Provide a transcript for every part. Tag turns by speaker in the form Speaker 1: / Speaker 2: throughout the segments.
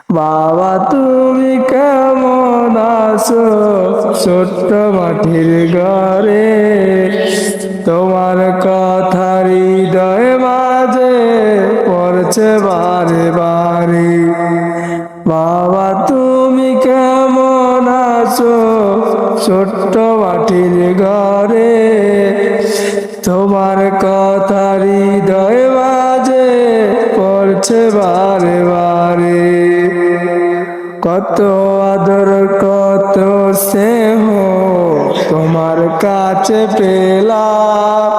Speaker 1: বাবা তুমি কেমন আছো ছোট্ট মাটির ঘরে, তোমার কথা হৃদয় মাঝে পড়ছে বারে বারে। বাবা তুমি কেমন আছো ছোট্ট মাটির ঘরে, তোমার কথা হৃদয় মাঝে পড়ছে বারে বারে। কত আদর কত স্নেহ তোমার কাছে পেলাম,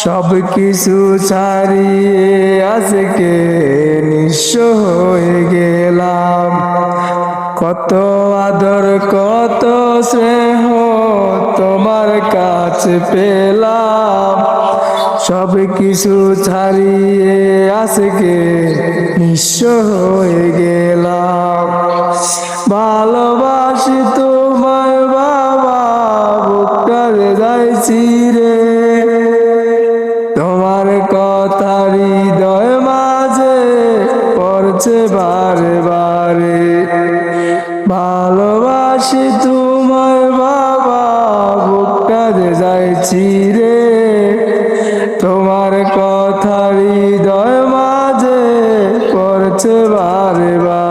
Speaker 1: সব কিছু ছাড়িয়ে আজকে নিঃস্ব হয়ে গেলাম। কত আদর কত স্নেহ তোমার কাছে পেলাম, সব কিছু ছাড়িয়ে আজকে নিঃস্ব হয়ে গেলাম। ভালোবাসি তোমায় বাবা, বুকটা যাইছি রে, তোমার কথা হৃদয় মাঝে পড়ছে বারে বারে। ভালোবাসি তোমায় বাবা, বুকটা যাইছি রে, তোমার কথা হৃদয় মাঝে পড়ছে বারে বারে।